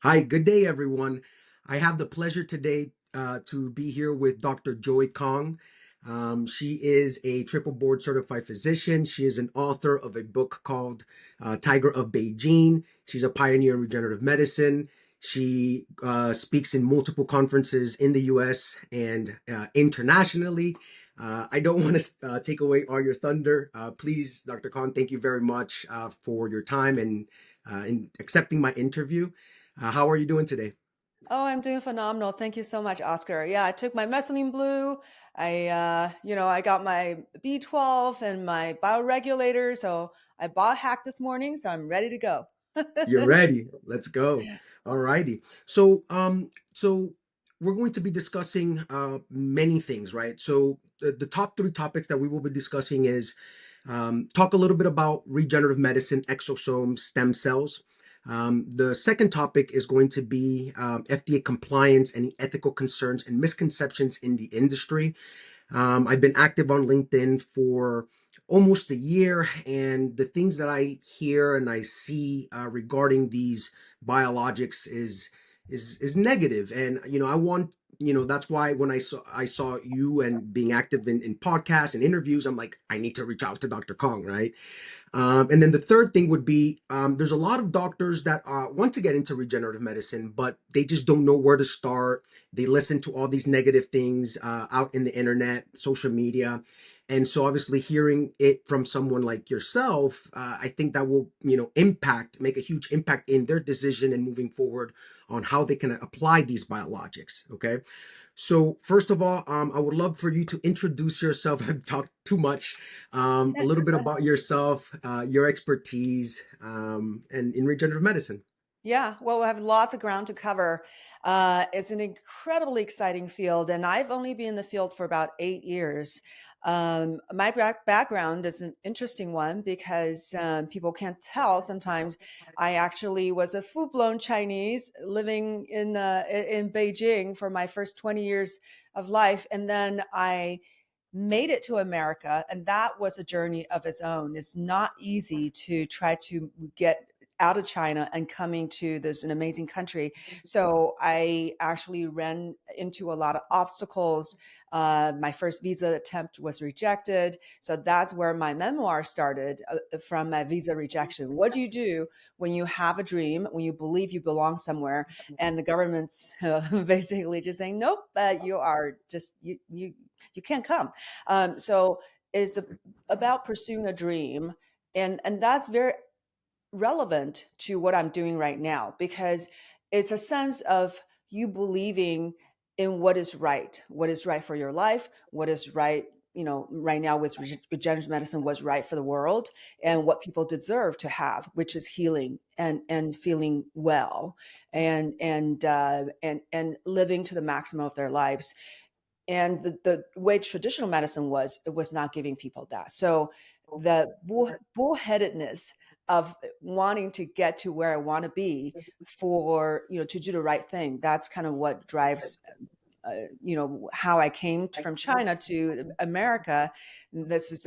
Hi, good day, everyone. I have the pleasure today to be here with Dr. Joy Kong. She is a triple board certified physician. She is an author of a book called Tiger of Beijing. She's a pioneer in regenerative medicine. She speaks in multiple conferences in the US and internationally. I don't want to take away all your thunder. Please, Dr. Kong, thank you very much for your time and in accepting my interview. How are you doing today? Oh, I'm doing phenomenal. Thank you so much, Oscar. Yeah, I took my methylene blue. I got my B12 and my bioregulator. So I bought hack this morning, so I'm ready to go. You're ready. Let's go. All righty. So we're going to be discussing many things, right? So the top three topics that we will be discussing is talk a little bit about regenerative medicine, exosomes, stem cells. The second topic is going to be FDA compliance, any ethical concerns and misconceptions in the industry. I've been active on LinkedIn for almost a year, and the things that I hear and I see regarding these biologics is negative. And I want that's why when I saw you and being active in podcasts and interviews, I'm like, I need to reach out to Dr. Kong, right? And then the third thing would be there's a lot of doctors that want to get into regenerative medicine, but they just don't know where to start. They listen to all these negative things out in the internet, social media. And so obviously hearing it from someone like yourself, I think that will, make a huge impact in their decision and moving forward on how they can apply these biologics. Okay. So first of all, I would love for you to introduce yourself. I've talked too much. A little bit about yourself, your expertise, and in regenerative medicine. Yeah, well, we have lots of ground to cover. It's an incredibly exciting field, and I've only been in the field for about 8 years. My background is an interesting one because people can't tell sometimes. I actually was a full-blown Chinese living in Beijing for my first 20 years of life, and then I made it to America, and that was a journey of its own. It's not easy to try to get out of China and coming to this an amazing country. So I actually ran into a lot of obstacles. My first visa attempt was rejected. So that's where my memoir started, from my visa rejection. What do you do when you have a dream, when you believe you belong somewhere, and the government's basically just saying, nope, you are just, you can't come. So it's about pursuing a dream. And that's very relevant to what I'm doing right now because it's a sense of you believing in what is right for your life, what is right, right now with regenerative medicine, what's right for the world, and what people deserve to have, which is healing and feeling well, and living to the maximum of their lives. And the way traditional medicine was, it was not giving people that. So the bullheadedness of wanting to get to where I want to be for, to do the right thing, that's kind of what drives how I came from China to America. This is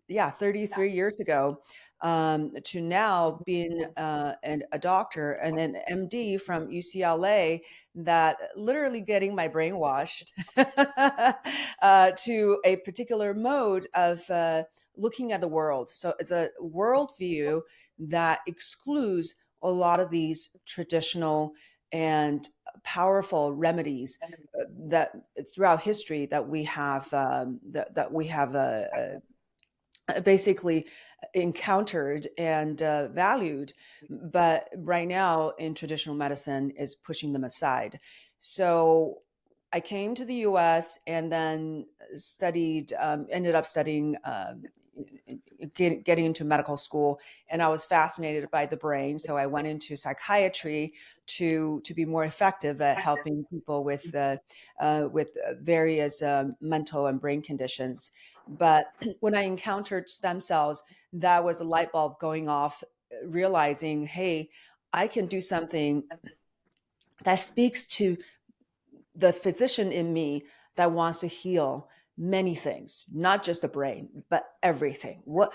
yeah, 33 years ago, to now being a doctor and an MD from UCLA, that literally getting my brain washed to a particular mode of looking at the world. So it's a worldview that excludes a lot of these traditional and powerful remedies that throughout history that we have basically encountered and valued, but right now in traditional medicine is pushing them aside. So I came to the US and then ended up studying, getting into medical school, and I was fascinated by the brain. So I went into psychiatry to be more effective at helping people with various mental and brain conditions. But when I encountered stem cells, that was a light bulb going off, realizing, hey, I can do something that speaks to the physician in me that wants to heal many things, not just the brain, but everything. What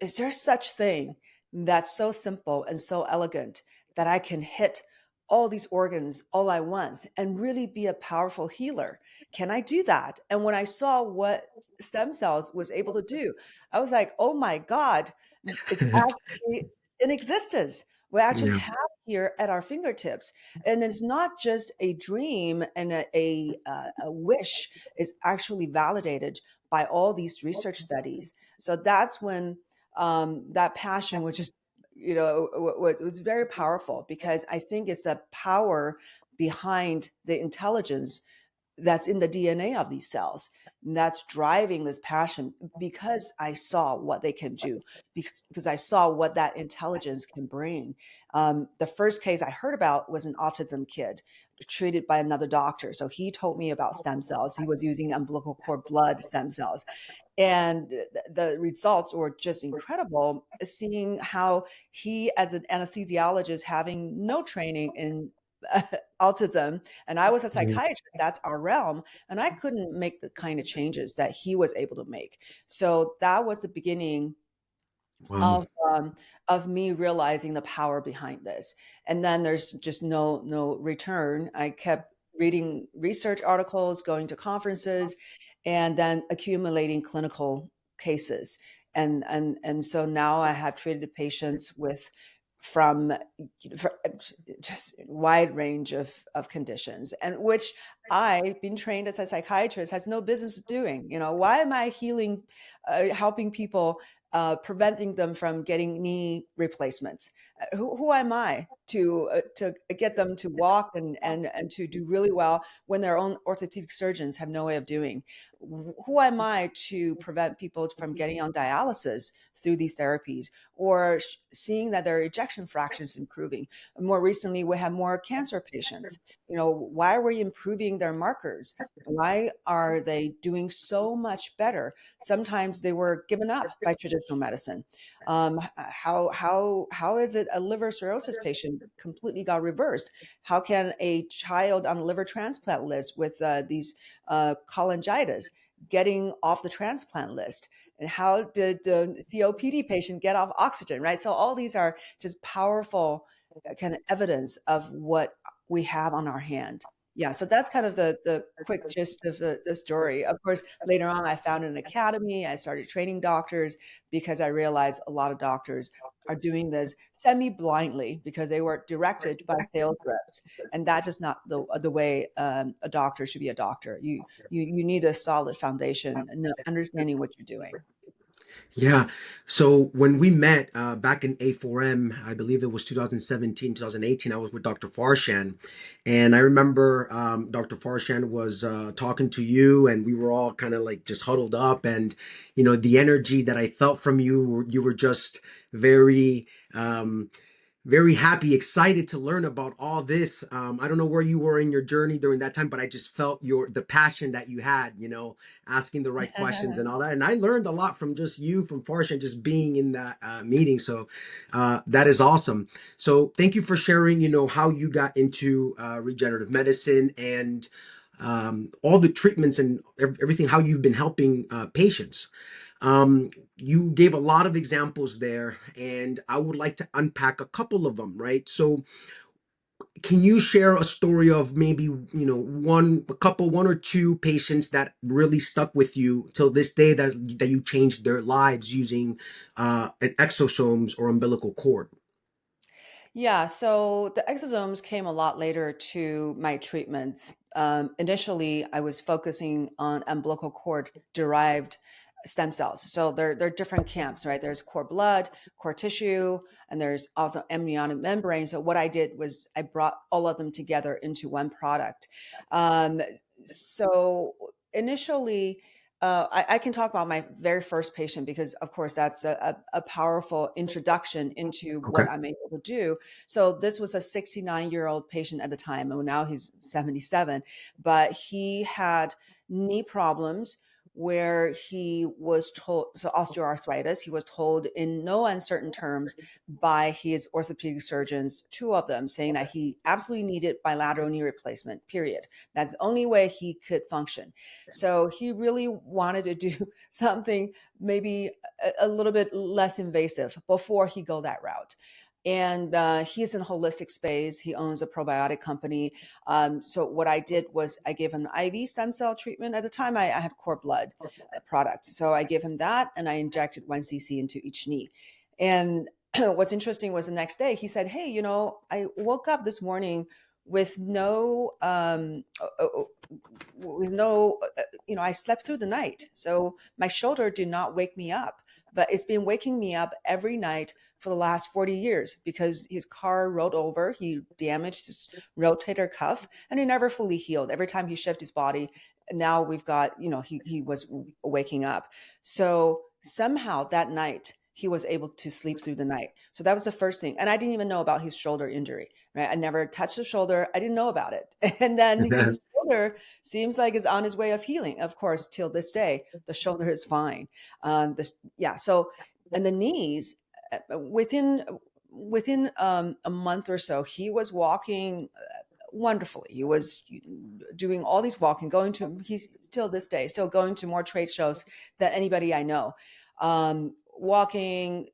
is there such thing that's so simple and so elegant that I can hit all these organs all at once and really be a powerful healer? Can I do that? And when I saw what stem cells was able to do, I was like, oh my God, it's actually in existence. We actually Yeah. have here at our fingertips. And it's not just a dream and a wish, it's actually validated by all these research studies. So that's when that passion, which is, was very powerful, because I think it's the power behind the intelligence that's in the DNA of these cells. And that's driving this passion, because I saw what they can do, because I saw what that intelligence can bring. The first case I heard about was an autism kid treated by another doctor. So he told me about stem cells. He was using umbilical cord blood stem cells. And the results were just incredible, seeing how he, as an anesthesiologist, having no training in autism, and I was a Yeah. psychiatrist, that's our realm, and I couldn't make the kind of changes that he was able to make. So that was the beginning Wow. of of me realizing the power behind this. And then there's just no return. I kept reading research articles, going to conferences, and then accumulating clinical cases. And so now I have treated patients with from fr- just wide range of conditions, and which I, being trained as a psychiatrist, has no business doing. Why am I healing, helping people, preventing them from getting knee replacements? Who am I to get them to walk and to do really well when their own orthopedic surgeons have no way of doing? Who am I to prevent people from getting on dialysis through these therapies, or seeing that their ejection fraction is improving? More recently, we have more cancer patients. Why are we improving their markers? Why are they doing so much better? Sometimes they were given up by traditional medicine. How is it a liver cirrhosis patient completely got reversed? How can a child on a liver transplant list with these cholangitis getting off the transplant list? And how did the COPD patient get off oxygen? Right. So all these are just powerful kind of evidence of what we have on our hand. Yeah, so that's kind of the quick gist of the story. Of course, later on, I founded an academy. I started training doctors, because I realized a lot of doctors are doing this semi-blindly because they were directed by sales reps, and that's just not the way a doctor should be a doctor. You need a solid foundation and understanding what you're doing. Yeah. So when we met back in A4M, I believe it was 2017, 2018, I was with Dr. Farshan. And I remember Dr. Farshan was talking to you, and we were all kind of like just huddled up. And, the energy that I felt from you, you were just very, very happy, excited to learn about all this. I don't know where you were in your journey during that time, but I just felt the passion that you had, asking the right questions and all that. And I learned a lot from just you, from Farshan, just being in that meeting. So that is awesome. So thank you for sharing, how you got into regenerative medicine and all the treatments and everything, how you've been helping patients. You gave a lot of examples there, and I would like to unpack a couple of them, right? So, can you share a story of maybe, one or two patients that really stuck with you till this day, that you changed their lives using an exosomes or umbilical cord? Yeah, so the exosomes came a lot later to my treatments. Initially, I was focusing on umbilical cord derived stem cells. So they're different camps, right? There's cord blood, cord tissue, and there's also amniotic membrane. So what I did was I brought all of them together into one product. Um, so initially, I can talk about my very first patient, because, of course, that's a powerful introduction into Okay. what I'm able to do. So this was a 69-year-old patient at the time, and now he's 77. But he had knee problems, where he was told, so osteoarthritis, he was told in no uncertain terms by his orthopedic surgeons, two of them, saying that he absolutely needed bilateral knee replacement, period. That's the only way he could function. So he really wanted to do something maybe a little bit less invasive before he go that route. And he's in holistic space. He owns a probiotic company. So what I did was I gave him an IV stem cell treatment. At the time, I had cord blood product. So I gave him that and I injected 1 cc into each knee. And what's interesting was the next day he said, hey, I woke up this morning with no I slept through the night, so my shoulder did not wake me up, but it's been waking me up every night for the last 40 years because his car rolled over, he damaged his rotator cuff, and he never fully healed. Every time he shifted his body, now we've got, he was waking up. So somehow that night he was able to sleep through the night. So that was the first thing. And I didn't even know about his shoulder injury, right? I never touched the shoulder. I didn't know about it. And then his shoulder seems like is on his way of healing. Of course, till this day, the shoulder is fine. Yeah. So, and the knees, within a month or so, he was walking wonderfully. He was doing all these walking, he's still this day, still going to more trade shows than anybody I know. Walking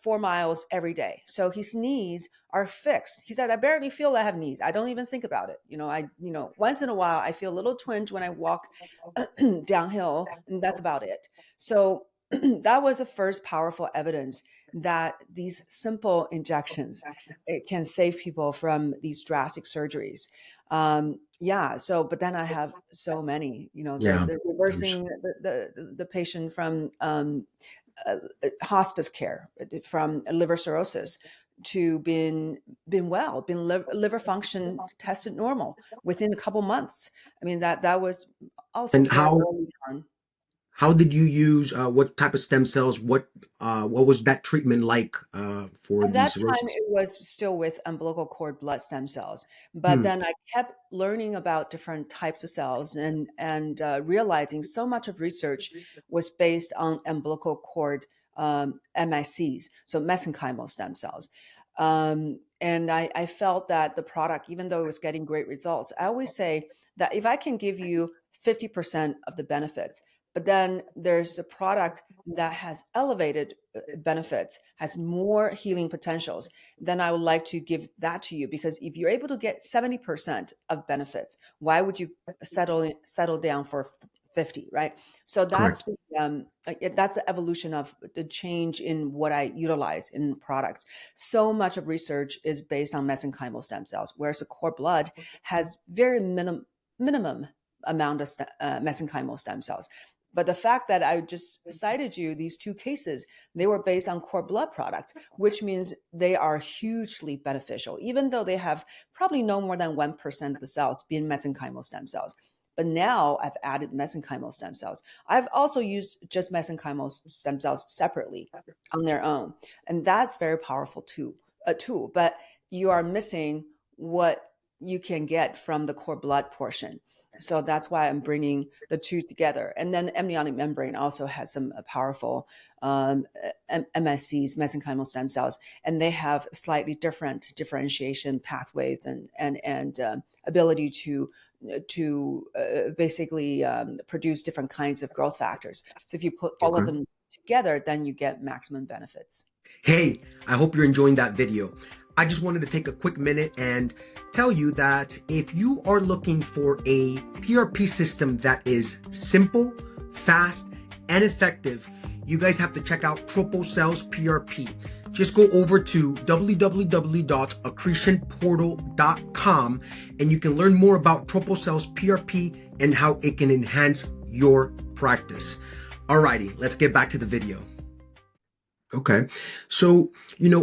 4 miles every day. So his knees are fixed. He said, I barely feel I have knees. I don't even think about it. Once in a while, I feel a little twinge when I walk downhill, and that's about it. So that was the first powerful evidence that these simple injections, it can save people from these drastic surgeries. Yeah. So, but then I have so many, Yeah. the I'm reversing the patient from uh, hospice care, from liver cirrhosis to been well, been liver function tested normal within a couple months. I mean, that was also And very early on. how did you use what type of stem cells? What was that treatment like for At the that time, cirrhosis? it was still with umbilical cord blood stem cells, but Hmm. then I kept learning about different types of cells and realizing so much of research was based on umbilical cord MSCs, so mesenchymal stem cells. And I felt that the product, even though it was getting great results, I always say that if I can give you 50% of the benefits, but then there's a product that has elevated benefits, has more healing potentials, then I would like to give that to you, because if you're able to get 70% of benefits, why would you settle down for 50, right? So Correct. that's the evolution of the change in what I utilize in products. So much of research is based on mesenchymal stem cells, whereas the cord blood has very minimum amount of mesenchymal stem cells. But the fact that I just cited you these two cases, they were based on cord blood products, which means they are hugely beneficial, even though they have probably no more than 1% of the cells being mesenchymal stem cells. But now I've added mesenchymal stem cells. I've also used just mesenchymal stem cells separately on their own. And that's very powerful too, a tool. But you are missing what you can get from the cord blood portion. So that's why I'm bringing the two together. And then amniotic membrane also has some powerful MSCs, mesenchymal stem cells, and they have slightly different differentiation pathways and ability to basically produce different kinds of growth factors. So if you put all of Okay. them together, then you get maximum benefits. Hey, I hope you're enjoying that video. I just wanted to take a quick minute and tell you that if you are looking for a PRP system that is simple, fast, and effective, you guys have to check out TropoCell's PRP. Just go over to www.accretionportal.com and you can learn more about TropoCell's PRP and how it can enhance your practice. Alrighty, let's get back to the video. Okay. So,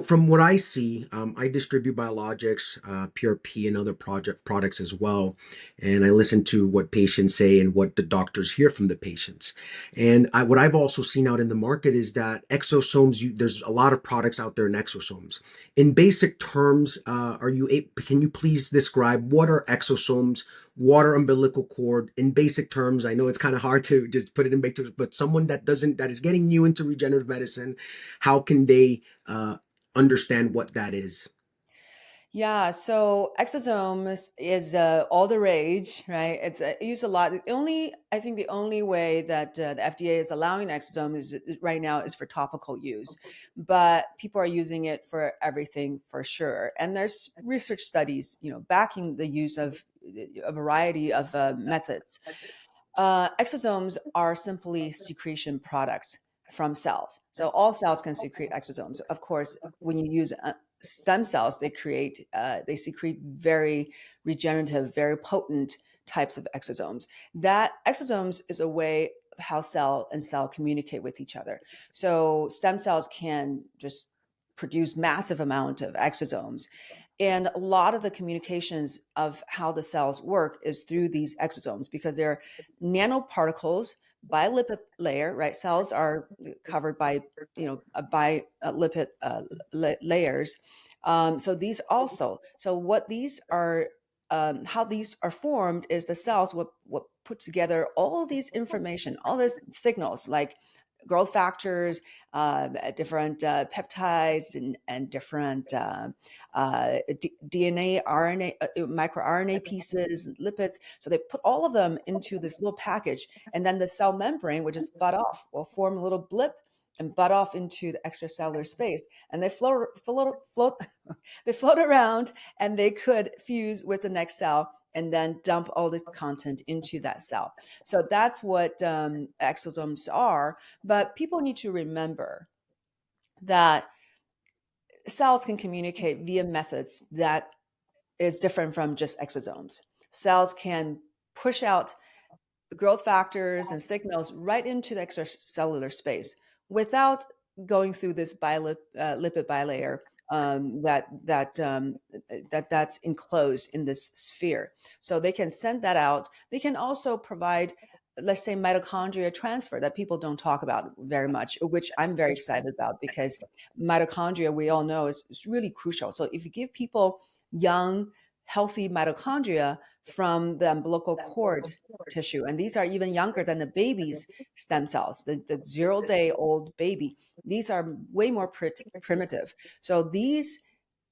from what I see, I distribute biologics, PRP, and other project products as well. And I listen to what patients say and what the doctors hear from the patients. And what I've also seen out in the market is that exosomes, there's a lot of products out there in exosomes. In basic terms, can you please describe what are exosomes? Water umbilical cord in basic terms? I know it's kind of hard to just put it in basic terms, but someone that is getting new into regenerative medicine, how can they understand what that is? Yeah, so exosomes is all the rage, right? It's used a lot. I think the only way that the FDA is allowing exosomes right now is for topical use, but people are using it for everything for sure. And there's research studies, backing the use of a variety of methods. Exosomes are simply secretion products from cells. So all cells can secrete exosomes. Of course, when you use stem cells, they secrete very regenerative, very potent types of exosomes. That exosomes is a way of how cell and cell communicate with each other. So stem cells can just produce massive amount of exosomes, and a lot of the communications of how the cells work is through these exosomes because they're nanoparticles by lipid layer, right? Cells are covered by, by lipid layers. So these also, so what these are, how these are formed is the cells what put together all these information, all these signals like growth factors, different peptides and different DNA, RNA, microRNA pieces, lipids. So they put all of them into this little package, and then the cell membrane, which is butt off, will form a little blip and butt off into the extracellular space, and they float, they float around, and they could fuse with the next cell and then dump all the content into that cell. So that's what exosomes are. But people need to remember that cells can communicate via methods that is different from just exosomes. Cells can push out growth factors and signals right into the extracellular space without going through this lipid bilayer that's enclosed in this sphere. So they can send that out. They can also provide, let's say, mitochondria transfer that people don't talk about very much, which I'm very excited about because mitochondria, we all know, is really crucial. So if you give people young, healthy mitochondria from the umbilical cord tissue, and these are even younger than the baby's stem cells, the 0 day old baby, these are way more primitive. So these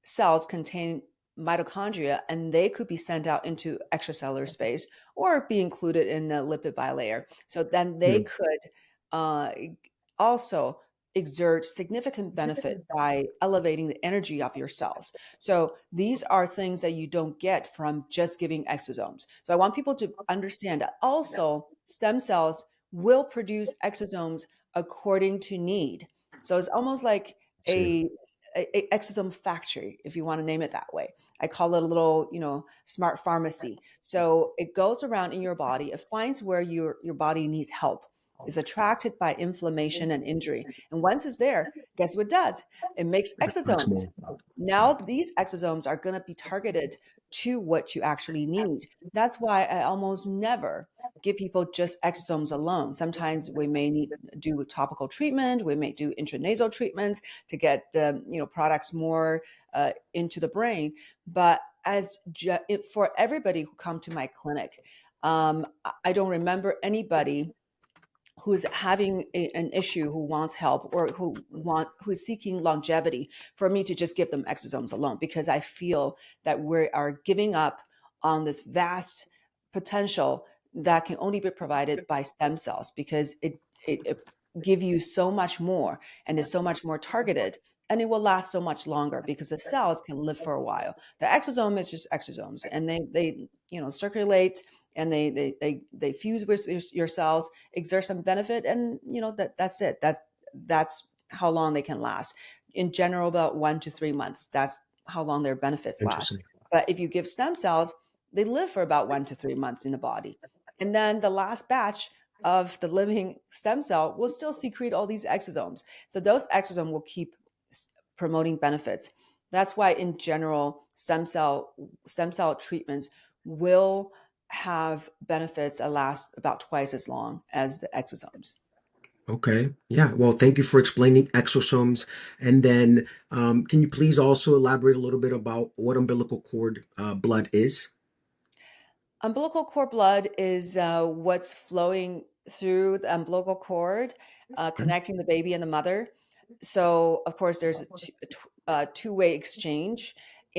cells contain mitochondria, and they could be sent out into extracellular space or be included in the lipid bilayer. So then they Hmm. could uh, also exert significant benefit by elevating the energy of your cells. So these are things that you don't get from just giving exosomes. So I want people to understand that also stem cells will produce exosomes according to need. So it's almost like See. a exosome factory, if you want to name it that way. I call it a little, smart pharmacy. So it goes around in your body, it finds where your body needs help, is attracted by inflammation and injury. And once it's there, guess what it does? It makes Makes exosomes. more. Now these exosomes are going to be targeted to what you actually need. That's why I almost never give people just exosomes alone. Sometimes we may need do topical treatment, we may do intranasal treatments to get products more into the brain. But for everybody who come to my clinic, I don't remember anybody who's having an issue who wants help or who's seeking longevity for me to just give them exosomes alone, because I feel that we are giving up on this vast potential that can only be provided by stem cells, because it give you so much more and is so much more targeted, and it will last so much longer because the cells can live for a while. The exosome is just exosomes, and they circulate, and they fuse with your cells, exert some benefit, and that's it. That's how long they can last. In general, about 1 to 3 months. That's how long their benefits last. Interesting. But if you give stem cells, they live for about 1 to 3 months in the body, and then the last batch of the living stem cell will still secrete all these exosomes. So those exosomes will keep promoting benefits. That's why, in general, stem cell treatments will have benefits that last about twice as long as the exosomes. Okay. Yeah. Well, thank you for explaining exosomes. And then, can you please also elaborate a little bit about what umbilical cord blood is? Umbilical cord blood is what's flowing through the umbilical cord, Okay. connecting the baby and the mother. So, of course, there's a two-way exchange.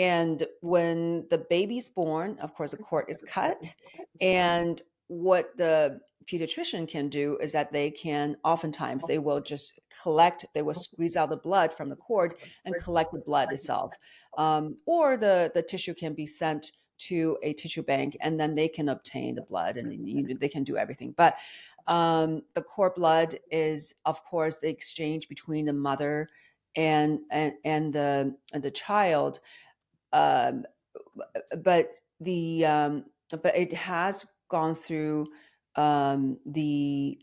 And when the baby's born, of course, the cord is cut. And what the pediatrician can do is that they can oftentimes they will just collect, they will squeeze out the blood from the cord and collect the blood itself. Or the tissue can be sent to a tissue bank, and then they can obtain the blood, and they can do everything. But the cord blood is, of course, the exchange between the mother and the child. um, but but it has gone through the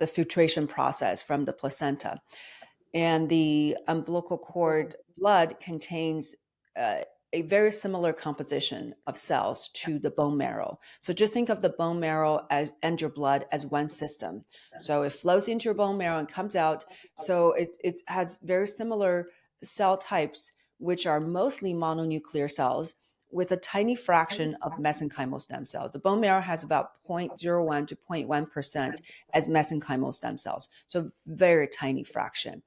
filtration process from the placenta, and the umbilical cord blood contains uh, a very similar composition of cells to the bone marrow. So just think of the bone marrow and your blood as one system. So it flows into your bone marrow and comes out. So it has very similar cell types, which are mostly mononuclear cells with a tiny fraction of mesenchymal stem cells. The bone marrow has about 0.01 to 0.1% as mesenchymal stem cells. So very tiny fraction.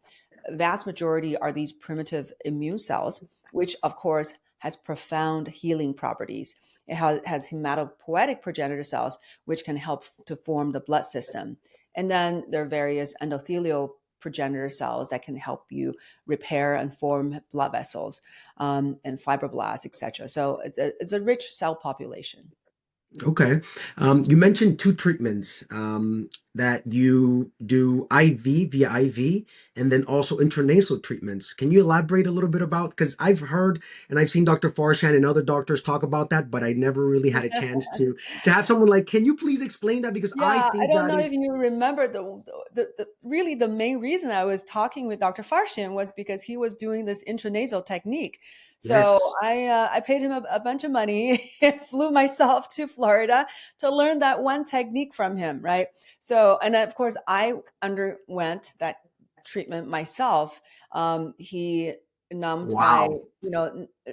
Vast majority are these primitive immune cells, which of course has profound healing properties. It has hematopoietic progenitor cells, which can help to form the blood system. And then there are various endothelial progenitor cells that can help you repair and form blood vessels, and fibroblasts, etc. So it's a rich cell population. Okay. You mentioned two treatments that you do IV via IV and then also intranasal treatments. Can you elaborate a little bit about? Because I've heard and I've seen Dr. Farshan and other doctors talk about that, but I never really had a chance to have someone like, can you please explain that? Because I Yeah, I think don't that know is if you remember the really the main reason I was talking with Dr. Farshin was because he was doing this intranasal technique. So yes. I paid him a bunch of money and flew myself to Florida to learn that one technique from him, right? So, and then of course I underwent that treatment myself. He numbed my, Wow.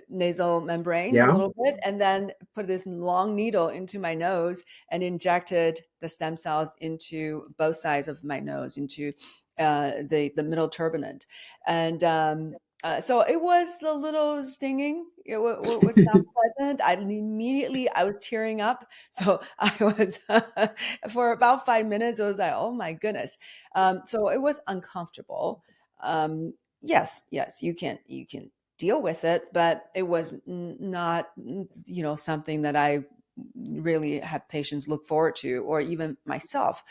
nasal membrane a Yeah. little bit, and then put this long needle into my nose and injected the stem cells into both sides of my nose, into the middle turbinate. And so it was a little stinging. It was not pleasant. I was tearing up. So I was for about 5 minutes. It was like, oh my goodness. So it was uncomfortable. Yes, yes, you can deal with it, but it was not, something that I really have patients look forward to, or even myself.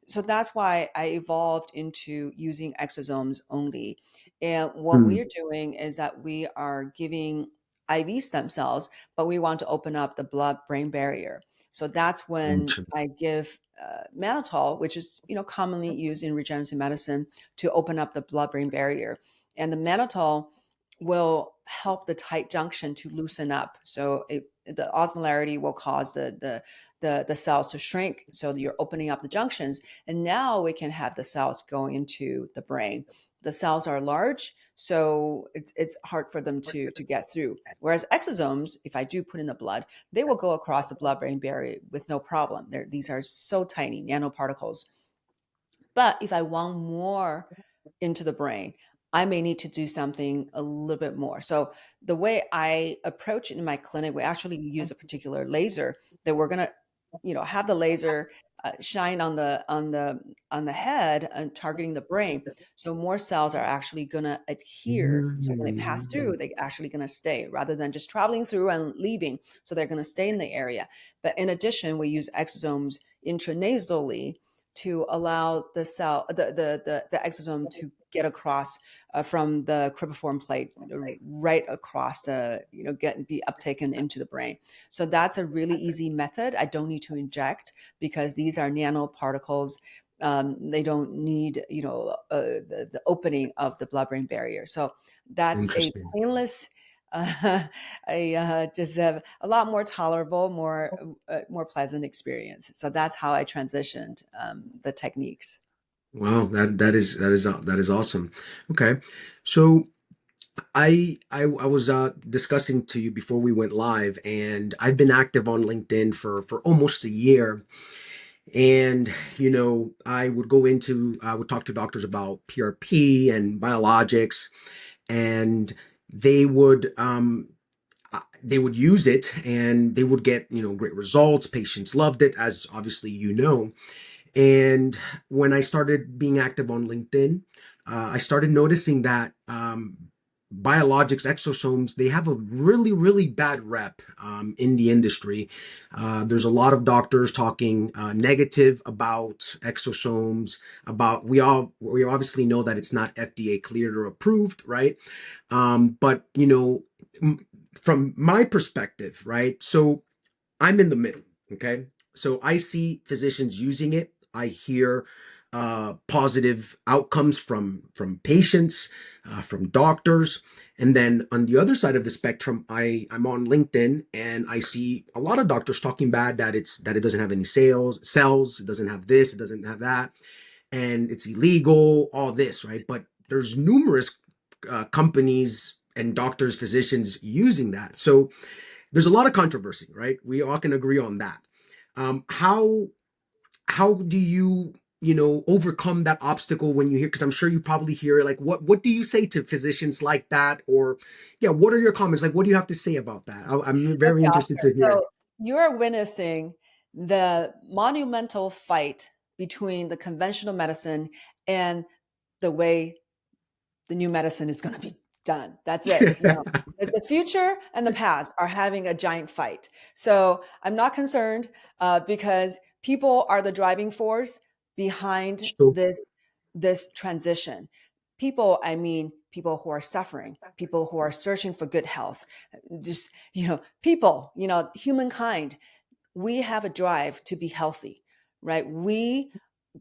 So that's why I evolved into using exosomes only. And what we Hmm. are doing is that we are giving IV stem cells, but we want to open up the blood brain barrier. So that's when I give mannitol, which is commonly used in regenerative medicine to open up the blood brain barrier. And the mannitol will help the tight junction to loosen up. So the osmolarity will cause the cells to shrink. So you're opening up the junctions, and now we can have the cells go into the brain. The cells are large, so it's hard for them to get through. Whereas exosomes, if I do put in the blood, they will go across the blood-brain barrier with no problem. These are so tiny nanoparticles. But if I want more into the brain, I may need to do something a little bit more. So the way I approach it in my clinic, we actually use a particular laser that we're gonna, have the laser shine on the head and targeting the brain. So more cells are actually gonna adhere. So when they pass through, they're actually gonna stay rather than just traveling through and leaving. So they're gonna stay in the area. But in addition, we use exosomes intranasally to allow the exosome to get across from the cribriform plate, right across be uptaken into the brain. So that's a really easy method. I don't need to inject because these are nanoparticles. They don't need the opening of the blood-brain barrier. So that's a Interesting. painless, just a lot more tolerable, more pleasant experience. So that's how I transitioned the techniques. Wow, that is awesome. Okay. So I was discussing to you before we went live, and I've been active on LinkedIn for almost a year. And I would talk to doctors about PRP and biologics, and they would use it and they would get, great results. Patients loved it, as obviously and when I started being active on LinkedIn, I started noticing that biologics exosomes, they have a really, really bad rep in the industry. There's a lot of doctors talking negative about exosomes. About we obviously know that it's not FDA cleared or approved, right? But from my perspective, right? So I'm in the middle. Okay. So I see physicians using it. I hear positive outcomes from patients, from doctors, and then on the other side of the spectrum, I'm on LinkedIn and I see a lot of doctors talking bad that it doesn't have any cells, it doesn't have this, it doesn't have that, and it's illegal, all this, right? But there's numerous companies and doctors, physicians using that. So there's a lot of controversy, right? We all can agree on that. How do you overcome that obstacle when you hear? Because I'm sure you probably hear like what do you say to physicians like that, or yeah, what are your comments? Like, what do you have to say about that? I'm very Okay, interested Oscar. to hear. So you're witnessing the monumental fight between the conventional medicine and the way the new medicine is going to be done. That's it. The future and the past are having a giant fight. So I'm not concerned because people are the driving force behind So, this transition. People, I mean, people who are suffering, people who are searching for good health, just people, humankind, we have a drive to be healthy, right? We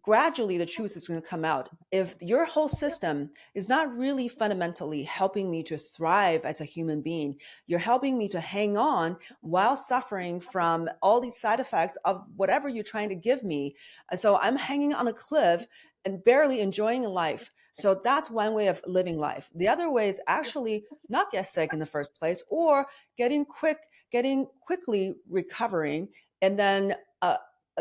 gradually the truth is going to come out. If your whole system is not really fundamentally helping me to thrive as a human being, you're helping me to hang on while suffering from all these side effects of whatever you're trying to give me. And so I'm hanging on a cliff and barely enjoying life. So that's one way of living life. The other way is actually not get sick in the first place, or getting quickly recovering, and then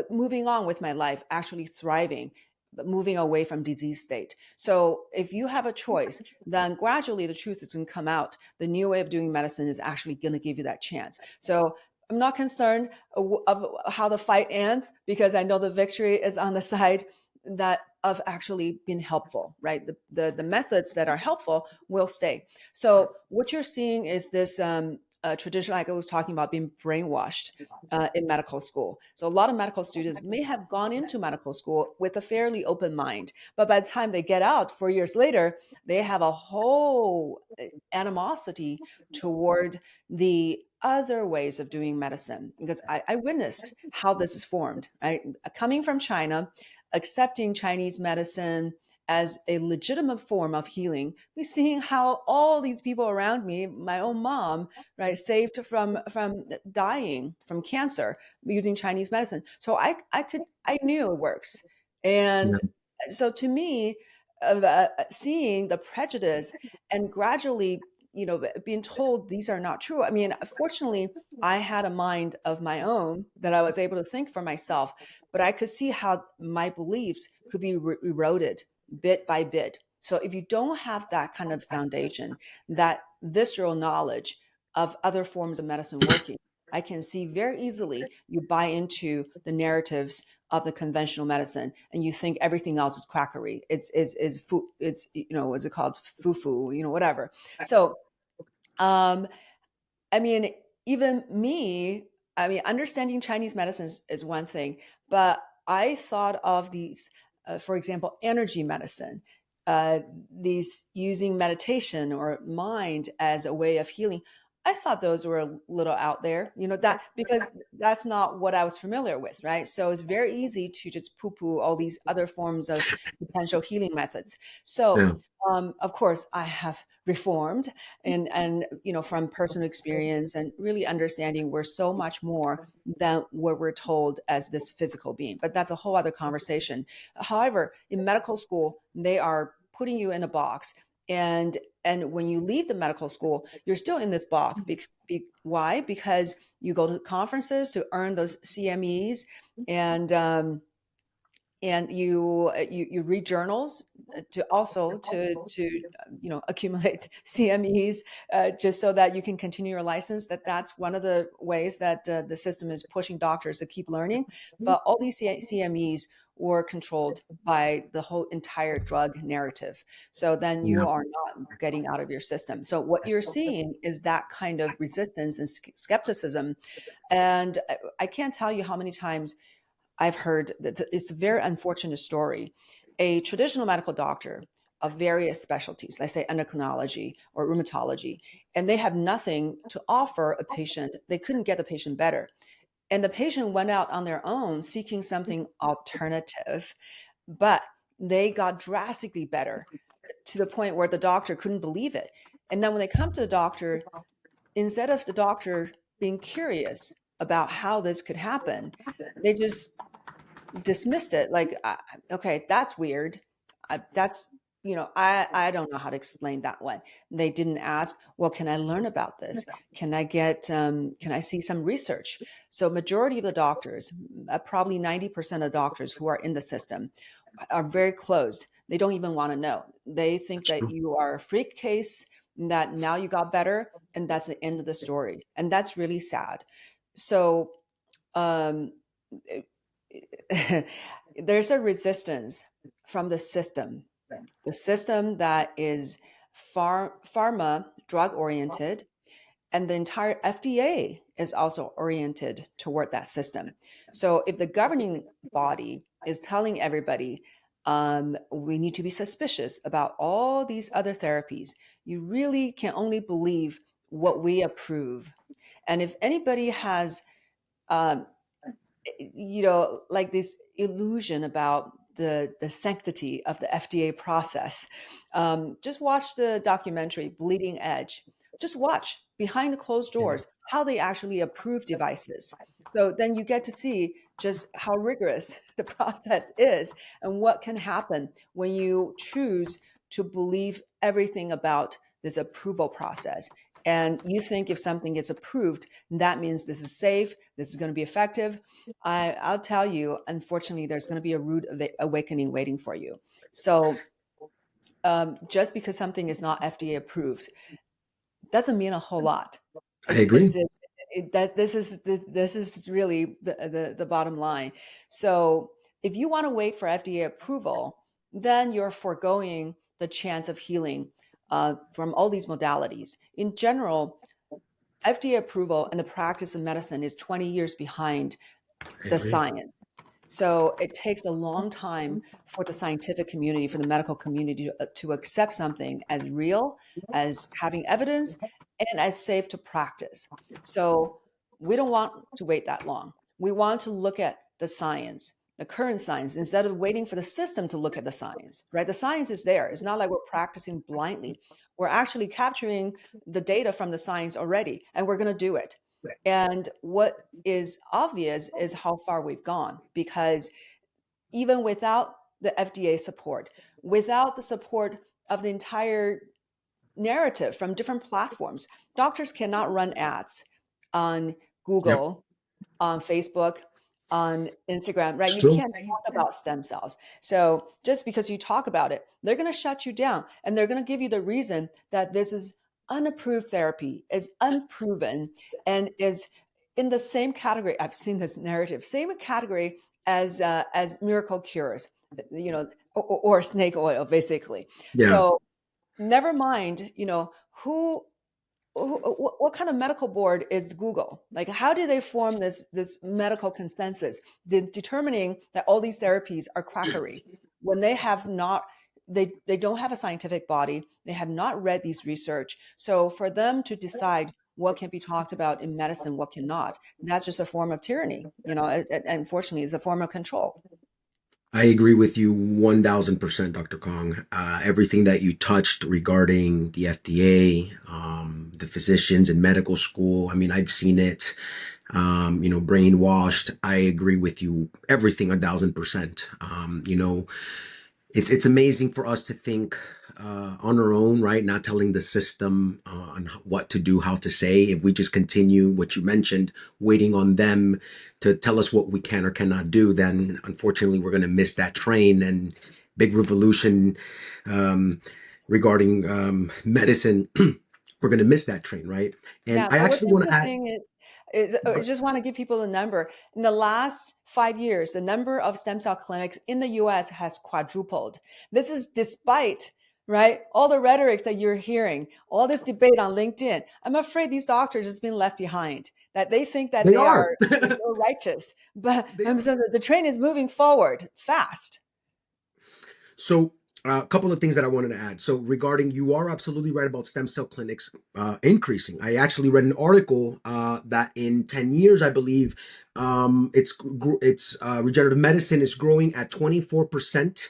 moving on with my life, actually thriving, but moving away from disease state. So if you have a choice, then gradually the truth is going to come out. The new way of doing medicine is actually going to give you that chance. So I'm not concerned of how the fight ends, because I know the victory is on the side that of actually being helpful, right? The methods that are helpful will stay. So what you're seeing is this tradition, like I was talking about, being brainwashed in medical school. So a lot of medical students may have gone into medical school with a fairly open mind, but by the time they get out 4 years later, they have a whole animosity toward the other ways of doing medicine. Because I witnessed how this is formed. Right? Coming from China, accepting Chinese medicine as a legitimate form of healing, we're seeing how all these people around me, my own mom, right, saved from dying from cancer using Chinese medicine. So I knew it works, yeah, and so to me, seeing the prejudice and gradually, being told these are not true. I mean, fortunately, I had a mind of my own that I was able to think for myself, but I could see how my beliefs could be eroded bit by bit. So if you don't have that kind of foundation, that visceral knowledge of other forms of medicine working, I can see very easily you buy into the narratives of the conventional medicine and you think everything else is quackery. It's what's it called? Foo, whatever. So um I mean, even me, I mean, understanding Chinese medicine is one thing, but I thought of these, for example, energy medicine, uh, these using meditation or mind as a way of healing. I thought those were a little out there, that because that's not what I was familiar with, right? So it's very easy to just poo poo all these other forms of potential healing methods. So, yeah, of course, I have reformed and from personal experience and really understanding we're so much more than what we're told as this physical being, but that's a whole other conversation. However, in medical school they are putting you in a box, and when you leave the medical school you're still in this box. Why? Because you go to conferences to earn those CMEs, and and you read journals to also to accumulate CMEs, just so that you can continue your license. That's one of the ways that the system is pushing doctors to keep learning. But all these CMEs were controlled by the whole entire drug narrative. So then Yeah. you are not getting out of your system. So what you're seeing is that kind of resistance and skepticism. And I can't tell you how many times I've heard that it's a very unfortunate story. A traditional medical doctor of various specialties, let's say endocrinology or rheumatology, and they have nothing to offer a patient. They couldn't get the patient better. And the patient went out on their own seeking something alternative, but they got drastically better to the point where the doctor couldn't believe it. And then when they come to the doctor, instead of the doctor being curious about how this could happen, they just dismissed it like, okay, that's weird. That's, I don't know how to explain that one. They didn't ask, well, can I learn about this? Can I see some research? So majority of the doctors, probably 90% of doctors who are in the system, are very closed. They don't even want to know. They think It's that true. you are a freak case, that now you got better, and that's the end of the story. And that's really sad. So, um, there's a resistance from the system that is pharma drug oriented, and the entire FDA is also oriented toward that system. So if the governing body is telling everybody, we need to be suspicious about all these other therapies, you really can only believe what we approve. And if anybody has um, like this illusion about the sanctity of the FDA process. Just watch the documentary Bleeding Edge. Just watch behind the closed Yeah. doors how they actually approve devices. So then you get to see just how rigorous the process is and what can happen when you choose to believe everything about this approval process. And you think if something gets approved, that means this is safe, this is going to be effective. I'll tell you, unfortunately, there's going to be a rude awakening waiting for you. So, just because something is not FDA approved doesn't mean a whole lot. I It's agree. that this is really the bottom line. So, if you want to wait for FDA approval, then you're foregoing the chance of healing from all these modalities. In general, FDA approval and the practice of medicine is 20 years behind I the agree. science. So it takes a long time for the scientific community, for the medical community to accept something as real, as having evidence, and as safe to practice. So we don't want to wait that long. We want to look at the science, the current science, instead of waiting for the system to look at the science, right? The science is there. It's not like we're practicing blindly. We're actually capturing the data from the science already, and we're going to do it. And what is obvious is how far we've gone, because even without the FDA support, without the support of the entire narrative from different platforms, doctors cannot run ads on Yep. Google, on Facebook, on Instagram, right? It's You true. can't talk about stem cells. So just because you talk about it, they're going to shut you down, and they're going to give you the reason that this is unapproved therapy, is unproven, and is in the same category. I've seen this narrative, same category as miracle cures, or snake oil, basically. Yeah. So never mind, who what kind of medical board is Google? Like, how do they form this medical consensus, determining that all these therapies are quackery when they have not? They don't have a scientific body. They have not read these research. So for them to decide what can be talked about in medicine, what cannot, that's just a form of tyranny. Unfortunately, it's a form of control. I agree with you 1000%, Dr. Kong. Everything that you touched regarding the FDA, the physicians in medical school, I mean, I've seen it, brainwashed. I agree with you, everything 1000%. It's amazing for us to think on our own, right? Not telling the system on what to do, how to say. If we just continue what you mentioned, waiting on them to tell us what we can or cannot do, then unfortunately we're going to miss that train and big revolution um, regarding medicine. We're going to miss that train, right? And Yeah, I but what's actually want to add. interesting is I just want to give people a number. In the last 5 years, the number of stem cell clinics in the US has quadrupled. This is despite, right, all the rhetoric that you're hearing, all this debate on LinkedIn. I'm afraid these doctors has been left behind, that they think that They are. they're so righteous. But They are. so the train is moving forward fast. So, a couple of things that I wanted to add. So, regarding, you are absolutely right about stem cell clinics increasing. I actually read an article that in 10 years, I believe, it's regenerative medicine is growing at 24%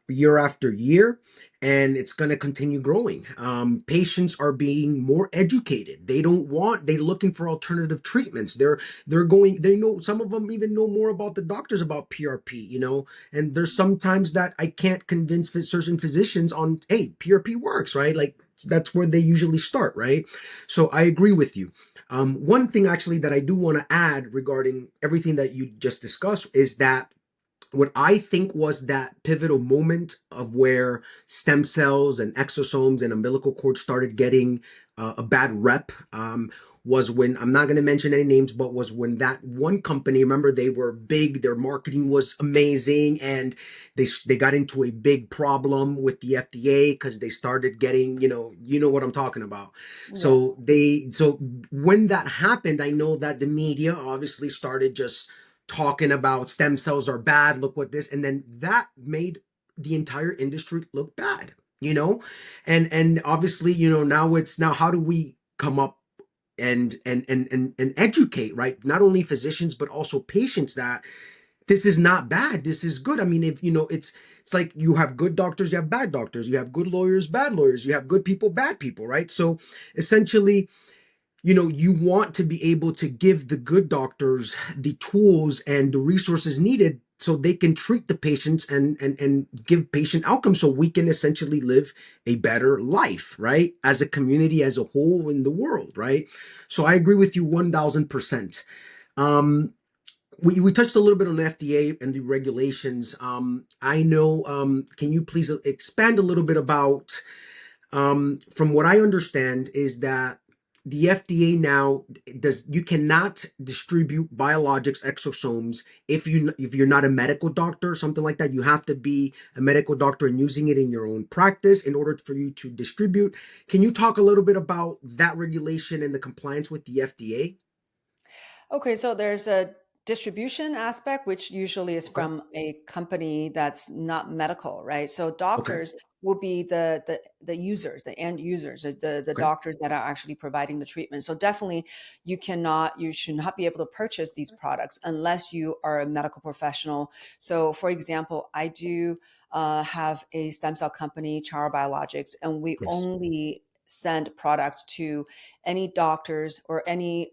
year after year, and it's going to continue growing. Patients are being more educated. They're looking for alternative treatments. They know, some of them even know more about the doctors about PRP, and there's sometimes that I can't convince certain physicians on, hey, PRP works, right? Like, that's where they usually start, right? So I agree with you. One thing actually that I do want to add regarding everything that you just discussed is that what I think was that pivotal moment of where stem cells and exosomes and umbilical cord started getting a bad rep, was when, I'm not going to mention any names, but was when that one company, remember, they were big, their marketing was amazing, and they got into a big problem with the FDA because they started getting, you know what I'm talking about. So Yes. when that happened, I know that the media obviously started just talking about stem cells are bad, look what this, and then that made the entire industry look bad, and obviously, now how do we come up and educate, right, not only physicians but also patients, that this is not bad, this is good. I mean, if it's like, you have good doctors, you have bad doctors, you have good lawyers, bad lawyers, you have good people, bad people, right? So essentially, you want to be able to give the good doctors the tools and the resources needed so they can treat the patients and give patient outcomes, so we can essentially live a better life, right, as a community, as a whole, in the world, right? So I agree with you 1000%. um we touched a little bit on FDA and the regulations. I know, can you please expand a little bit about, from what I understand, is that the FDA now does you cannot distribute biologics exosomes if you're not a medical doctor, something like that. You have to be a medical doctor and using it in your own practice in order for you to distribute. Can you talk a little bit about that regulation and the compliance with the FDA? Okay, so there's a distribution aspect, which usually is Okay. from a company that's not medical, right? So Okay. doctors will be the users, the end users, the Okay. doctors that are actually providing the treatment. So definitely, you should not be able to purchase these products unless you are a medical professional. So, for example, I do have a stem cell company, Chara Biologics, and we Yes. only send products to any doctors or any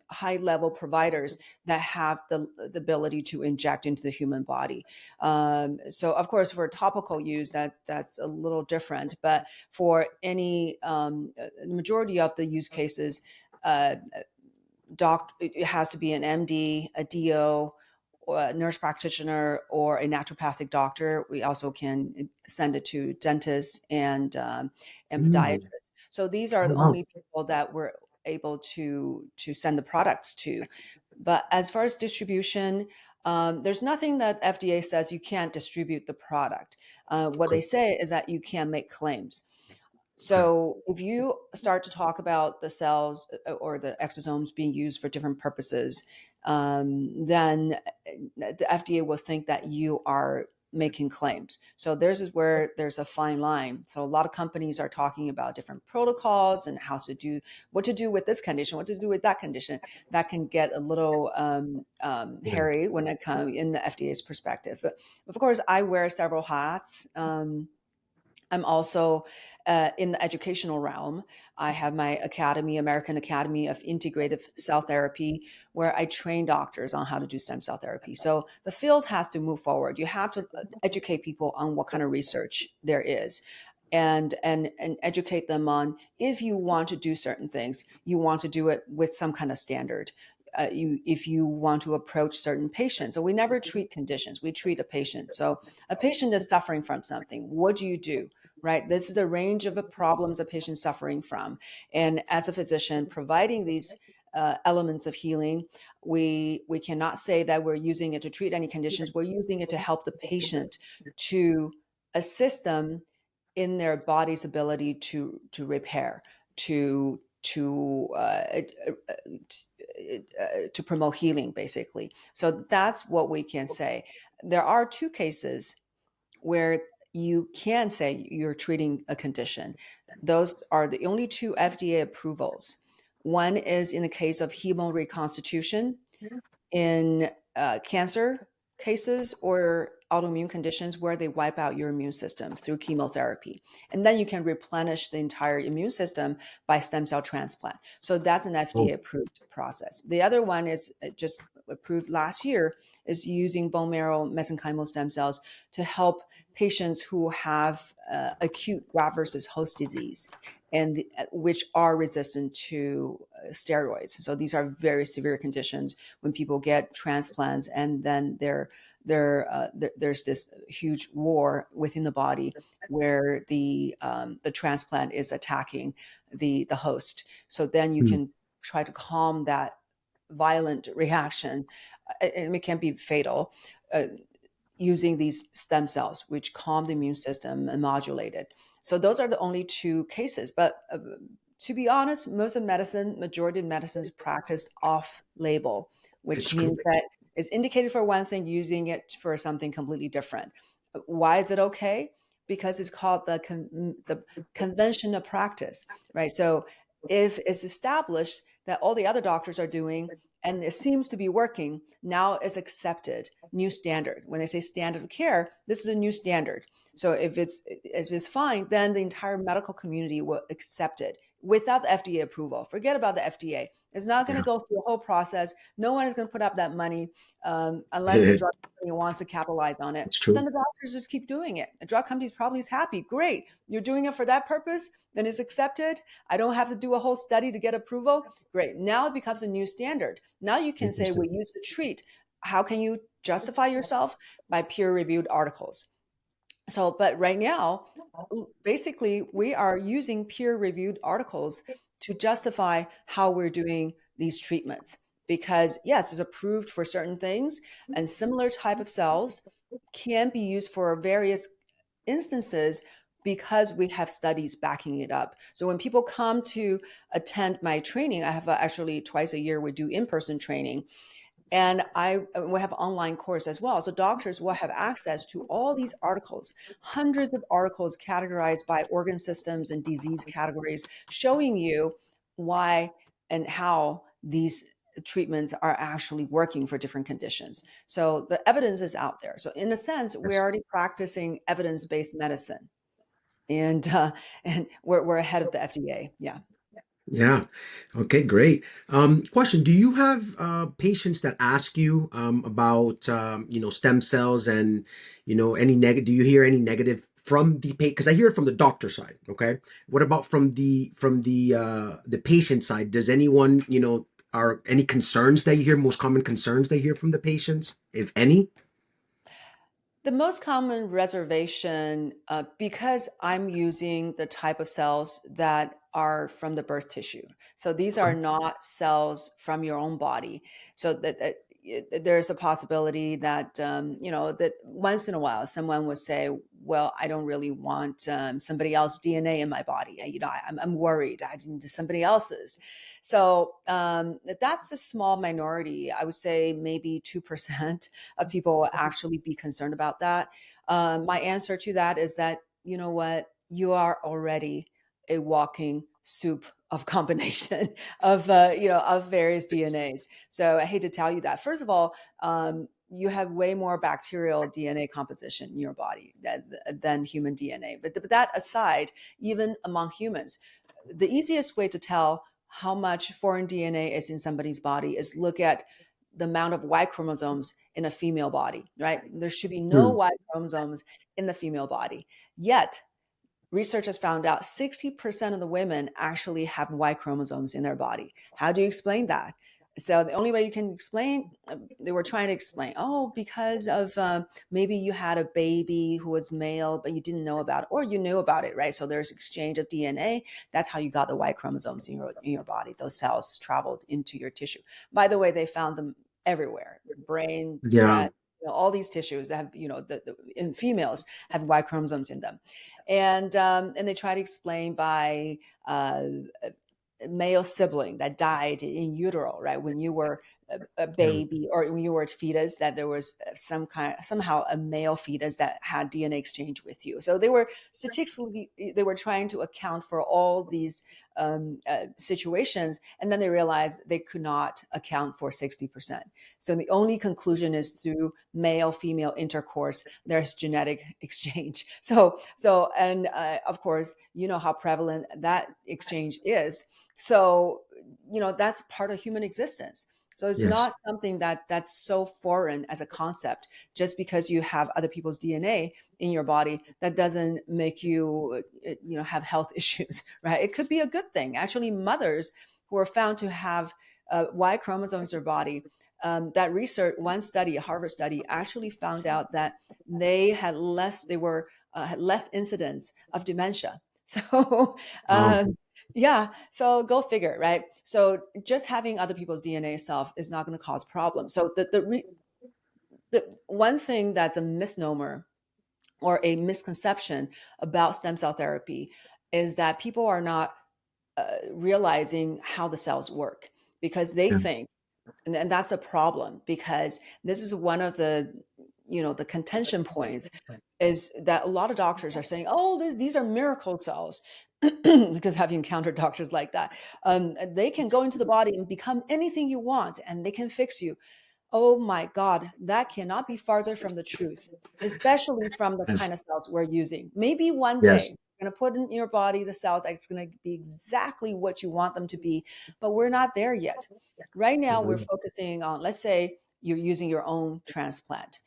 high level providers that have the ability to inject into the human body. So, of course, for topical use, that's a little different. But for any the majority of the use cases, uh, it has to be an MD, a DO, or a nurse practitioner, or a naturopathic doctor. We also can send it to dentists and Mm. podiatrists. So these are Oh, the wow. only people that we're able to send the products to. But as far as distribution, there's nothing that FDA says you can't distribute the product. What Okay. they say is that you can make claims. Okay. So if you start to talk about the cells or the exosomes being used for different purposes, then the FDA will think that you are making claims. So there's is where there's a fine line. So a lot of companies are talking about different protocols and what to do with this condition, what to do with that condition. That can get a little Yeah. hairy when it comes in the FDA's perspective. But of course, I wear several hats. I'm also in the educational realm. I have my academy, American Academy of Integrative Cell Therapy, where I train doctors on how to do stem cell therapy. So the field has to move forward. You have to educate people on what kind of research there is. and educate them on, if you want to do certain things, you want to do it with some kind of standard. If you want to approach certain patients, so we never treat conditions, we treat a patient. So a patient is suffering from something. What do you do? Right? This is the range of the problems a patient's suffering from. And as a physician, providing these elements of healing, we cannot say that we're using it to treat any conditions. We're using it to help the patient, to assist them in their body's ability to repair, to promote healing, basically. So that's what we can say. There are two cases where you can say you're treating a condition. Those are the only two FDA approvals. One is in the case of hemo reconstitution in cancer cases or autoimmune conditions where they wipe out your immune system through chemotherapy. And then you can replenish the entire immune system by stem cell transplant. So that's an FDA Oh. approved process. The other one is just approved last year, is using bone marrow mesenchymal stem cells to help patients who have acute graft versus host disease, and which are resistant to steroids. So these are very severe conditions when people get transplants, and then there's this huge war within the body where the transplant is attacking the host. So then you Hmm. can try to calm that violent reaction, and it can be fatal. Using these stem cells, which calm the immune system and modulate it. So those are the only two cases. But to be honest, most of medicine, majority of medicine is practiced off label, It's which true. means that it's indicated for one thing, using it for something completely different. Why is it okay? Because it's called the convention of practice, right? So if it's established that all the other doctors are doing and it seems to be working, now it's accepted, new standard. When they say standard of care, this is a new standard. So if it's fine, then the entire medical community will accept it without the FDA approval. Forget about the FDA. It's not going to Yeah. go through a whole process. No one is going to put up that money unless the drug company wants to capitalize on it. It's Then true. the doctors just keep doing it. The drug company probably is happy. Great, you're doing it for that purpose, then it's accepted. I don't have to do a whole study to get approval. Great. Now it becomes a new standard. Now you can say Interesting. we use to treat. How can you justify yourself? By peer-reviewed articles. So, but right now, basically, we are using peer-reviewed articles to justify how we're doing these treatments. Because yes, it's approved for certain things, and similar type of cells can be used for various instances because we have studies backing it up. So when people come to attend my training, I have actually twice a year we do in-person training, and I will have an online course as well. So doctors will have access to all these articles, hundreds of articles categorized by organ systems and disease categories, showing you why and how these treatments are actually working for different conditions. So the evidence is out there. So in a sense, we're Yes. already practicing evidence-based medicine, and we're ahead of the FDA. Yeah. Yeah. Okay, great. Question: do you have patients that ask you about stem cells and any negative? Do you hear any negative from the patient? Because I hear it from the doctor side. Okay. What about from the patient side? Does anyone are any concerns that you hear? Most common concerns they hear from the patients, if any? The most common reservation, because I'm using the type of cells that are from the birth tissue. So these are Okay. not cells from your own body. So there's a possibility that, that once in a while someone would say, well, I don't really want somebody else's DNA in my body. I'm worried. I didn't do somebody else's. So that's a small minority. I would say maybe 2% of people will actually be concerned about that. My answer to that is that, you know what, you are already a walking soup of combination of various DNAs. So I hate to tell you that. First of all, you have way more bacterial DNA composition in your body than human DNA. But that aside, even among humans, the easiest way to tell how much foreign DNA is in somebody's body is look at the amount of Y chromosomes in a female body, right? There should be no Hmm. Y chromosomes in the female body. Yet research has found out 60% of the women actually have Y chromosomes in their body. How do you explain that? So the only way you can explain, they were trying to explain, oh, because of maybe you had a baby who was male, but you didn't know about it, or you knew about it, right? So there's exchange of DNA. That's how you got the Y chromosomes in your body. Those cells traveled into your tissue. By the way, they found them everywhere: brain, Yeah. breast, all these tissues that have, in females have Y chromosomes in them, and they try to explain by a male sibling that died in utero, right? When you were a Yeah. baby or when you were a fetus, that there was somehow a male fetus that had DNA exchange with you. So they were statistically, they were trying to account for all these situations. And then they realized they could not account for 60%. So the only conclusion is through male female intercourse, there's genetic exchange. And of course, you know how prevalent that exchange is. So, that's part of human existence. So it's Yes. not something that's so foreign as a concept. Just because you have other people's DNA in your body, that doesn't make you, have health issues, right? It could be a good thing. Actually, mothers who are found to have Y chromosomes in their body, that research, one study, a Harvard study, actually found out that they had less incidence of dementia. So, Wow. yeah, so go figure, right? So just having other people's DNA self is not going to cause problems. So the one thing that's a misnomer or a misconception about stem cell therapy is that people are not realizing how the cells work, because they Yeah. think, and that's a problem, because this is one of the contention points, is that a lot of doctors are saying, oh, these are miracle cells. Because I've encountered doctors like that. They can go into the body and become anything you want, and they can fix you. Oh my God, that cannot be farther from the truth, especially from the kind Yes. of cells we're using. Maybe one day Yes. you're going to put in your body the cells that's going to be exactly what you want them to be, but we're not there yet. Right now, we're Mhm. focusing on, let's say, you're using your own transplant,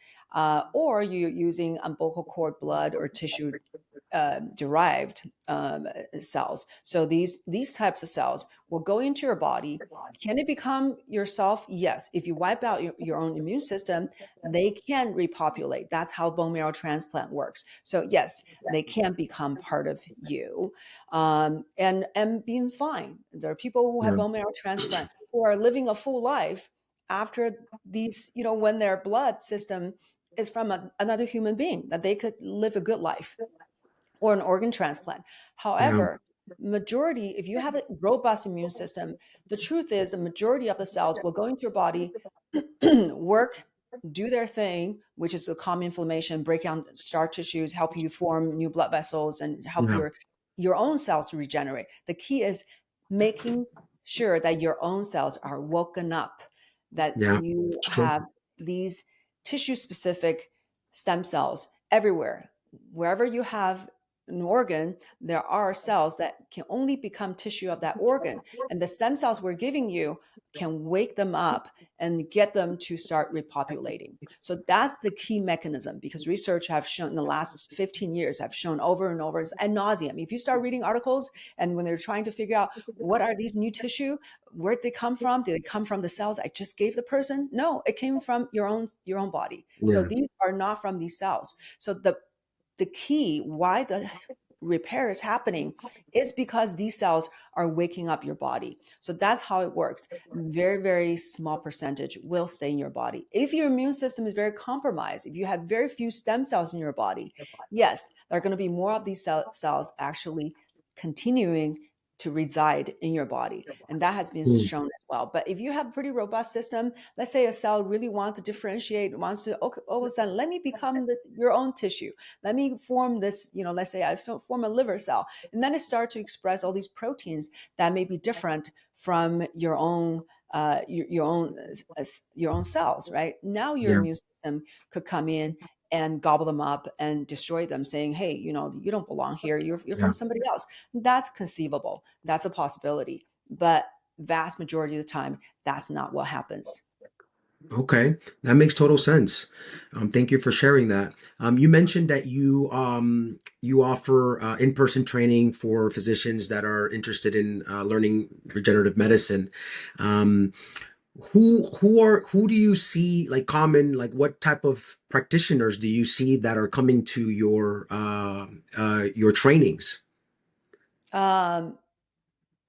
or you're using umbilical cord blood or tissue derived cells. So these types of cells will go into your body. Can it become yourself? Yes. If you wipe out your own immune system, they can repopulate. That's how bone marrow transplant works. So yes, they can become part of you, and being fine. There are people who have Yeah. bone marrow transplant who are living a full life after these, when their blood system is from another human being, that they could live a good life, or an organ transplant. Yeah. However, majority, if you have a robust immune system, the truth is the majority of the cells will go into your body, work, do their thing, which is to calm inflammation, break down scar tissues, help you form new blood vessels, and help Yeah. your own cells to regenerate. The key is making sure that your own cells are woken up, that Yeah. you It's true. have these tissue specific stem cells everywhere. Wherever you have an organ, there are cells that can only become tissue of that organ. And the stem cells we're giving you can wake them up and get them to start repopulating. So that's the key mechanism, because research have shown in the last 15 years have shown over and over ad nauseum. If you start reading articles, and when they're trying to figure out what are these new tissue, where'd they come from? Did it come from the cells I just gave the person? No, it came from your own body. So Yeah. these are not from these cells. So the key why the repair is happening is because these cells are waking up your body. So that's how it works. Very, very small percentage will stay in your body. If your immune system is very compromised, if you have very few stem cells in your body, yes, there are going to be more of these cells actually continuing to reside in your body. And that has been Mm. shown as well. But if you have a pretty robust system, let's say a cell really wants to differentiate, wants to, okay, all of a sudden, let me become your own tissue. Let me form this, let's say I form a liver cell, and then it starts to express all these proteins that may be different from your own your own cells, right? Now your Yeah. immune system could come in and gobble them up and destroy them, saying, hey, you don't belong here. You're Yeah. from somebody else. That's conceivable. That's a possibility. But vast majority of the time, that's not what happens. Okay, that makes total sense. Thank you for sharing that. You mentioned that you offer in-person training for physicians that are interested in learning regenerative medicine. Um, who do you see like common, like what type of practitioners do you see that are coming to your trainings? Um,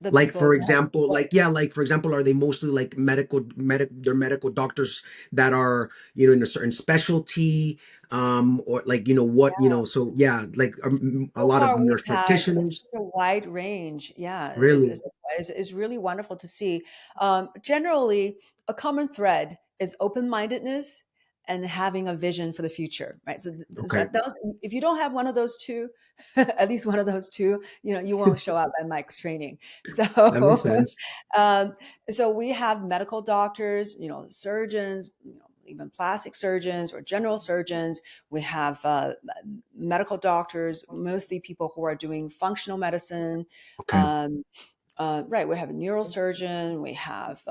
the Like for people example, that, like yeah, like for example, are they mostly like they're medical doctors that are, in a certain specialty, or like, so yeah, like a so lot of far, we've nurse had practitioners. such a wide range. Yeah, Really? is really wonderful to see. Generally, a common thread is open-mindedness and having a vision for the future, right? So Okay. if you don't have one of those two, at least one of those two, you won't show up at my training. That makes So, sense. um, so we have medical doctors, surgeons, even plastic surgeons or general surgeons. We have medical doctors, mostly people who are doing functional medicine. Okay. Um, right, we have a neurosurgeon. We have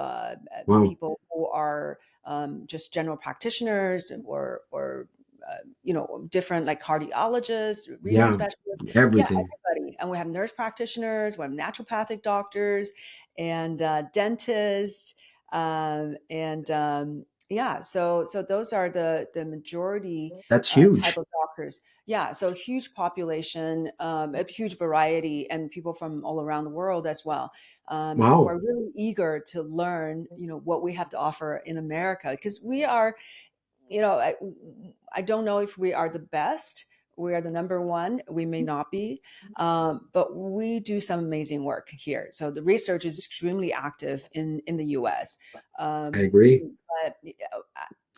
Wow. people who are just general practitioners, or different like cardiologists, renal Yeah. specialists. Yeah, Everything. everybody. And we have nurse practitioners. We have naturopathic doctors and dentists. And Yeah, so those are the majority That's type huge. of doctors. Yeah, so huge population, a huge variety, and people from all around the world as well, who Wow. are really eager to learn, what we have to offer in America, because we are, I don't know if we are the best. We are the number one. We may not be, but we do some amazing work here. So the research is extremely active in the U.S. I Um, agree. but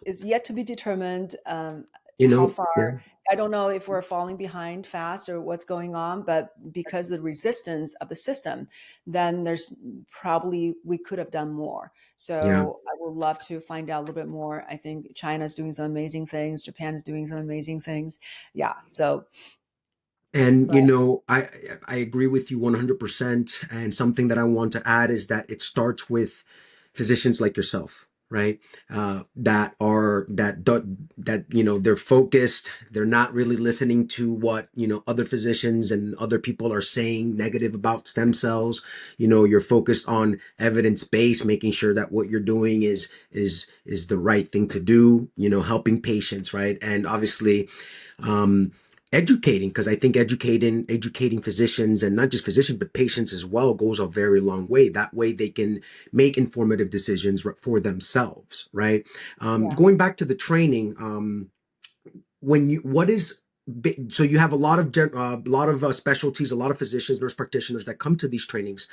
is yet to be determined You how know, far. yeah. I don't know if we're falling behind fast or what's going on, but because of the resistance of the system, then there's probably we could have done more. Yeah. So I would love to find out a little bit more. I think China's doing some amazing things. Japan is doing some amazing things. Yeah. So, And but I agree with you 100%. And something that I want to add is that it starts with physicians like yourself, right? That they're focused. They're not really listening to what other physicians and other people are saying negative about stem cells. You're focused on evidence based, making sure that what you're doing is the right thing to do. Helping patients, right? And obviously, um, educating, because I think educating physicians, and not just physicians but patients as well, goes a very long way. That way they can make informative decisions for themselves, right? yeah. Going back to the training, when you what is so you have a lot of specialties, a lot of physicians, nurse practitioners that come to these trainings.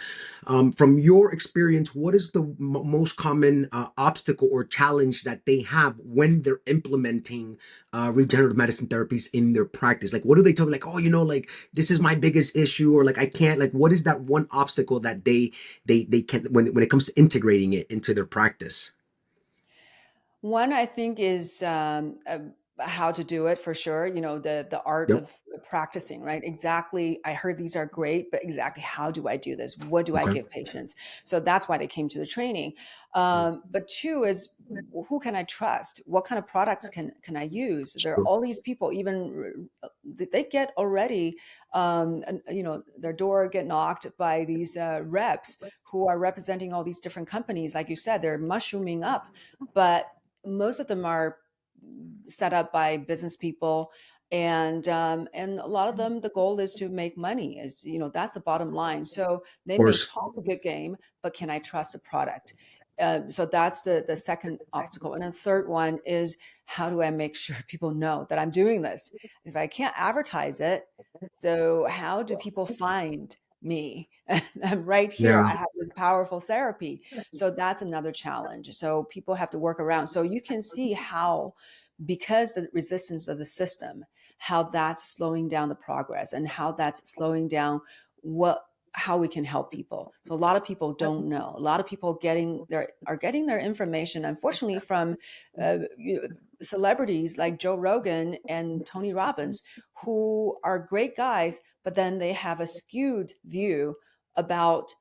From your experience, what is the most common obstacle or challenge that they have when they're implementing regenerative medicine therapies in their practice? Like, what do they tell me? Like, oh, like this is my biggest issue, or like I can't. Like, what is that one obstacle that they can when it comes to integrating it into their practice? One, I think, is how to do it for sure. The art Yep. of practicing, right? Exactly. I heard these are great, but exactly how do I do this? What do I Okay. give patients? So that's why they came to the training. But two is, who can I trust? What kind of products can I use? There are Sure. all these people, even they get already, their door get knocked by these reps who are representing all these different companies. Like you said, they're mushrooming up, but most of them are set up by business people, and a lot of them, the goal is to make money, is that's the bottom line. So Of they may course. talk a good game, but can I trust the product? So that's the second obstacle. And the third one is, how do I make sure people know that I'm doing this if I can't advertise it? So how do people find me? I'm right here. Yeah. I have this powerful therapy. So that's another challenge. So people have to work around. So you can see how, because the resistance of the system, how that's slowing down the progress, and how that's slowing down what how we can help people. So a lot of people don't know. A lot of people are getting their information, unfortunately, from uh, celebrities like Joe Rogan and Tony Robbins, who are great guys, but then they have a skewed view about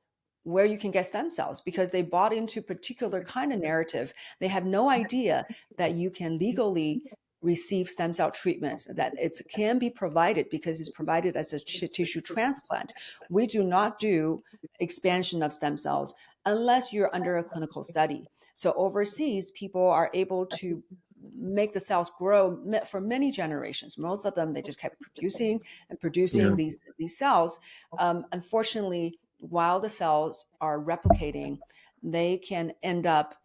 where you can get stem cells because they bought into particular kind of narrative. They have no idea that you can legally receive stem cell treatments, that it can be provided because it's provided as a tissue transplant. We do not do expansion of stem cells unless you're under a clinical study. So overseas, people are able to make the cells grow for many generations. Most of them, they just kept producing and producing Yeah. these cells. Unfortunately, while the cells are replicating, they can end up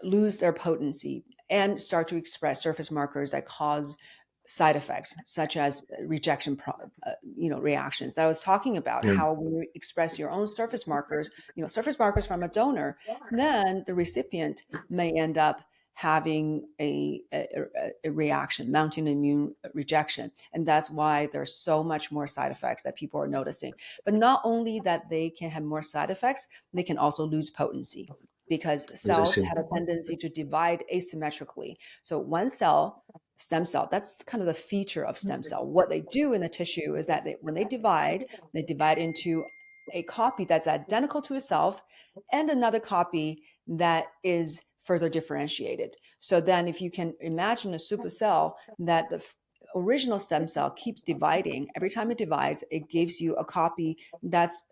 lose their potency and start to express surface markers that cause side effects such as rejection reactions that I was talking about. Yeah. How when you express your own surface markers, surface markers from a donor, then the recipient may end up having a reaction, mounting immune rejection. And that's why there's so much more side effects that people are noticing. But not only that they can have more side effects, they can also lose potency because As I cells see. have a tendency to divide asymmetrically. So one cell, stem cell, that's kind of the feature of stem cell. What they do in the tissue is that when they divide into a copy that's identical to itself and another copy that is further differentiated. So then if you can imagine a supercell that the original stem cell keeps dividing, every time it divides, it gives you a copy that's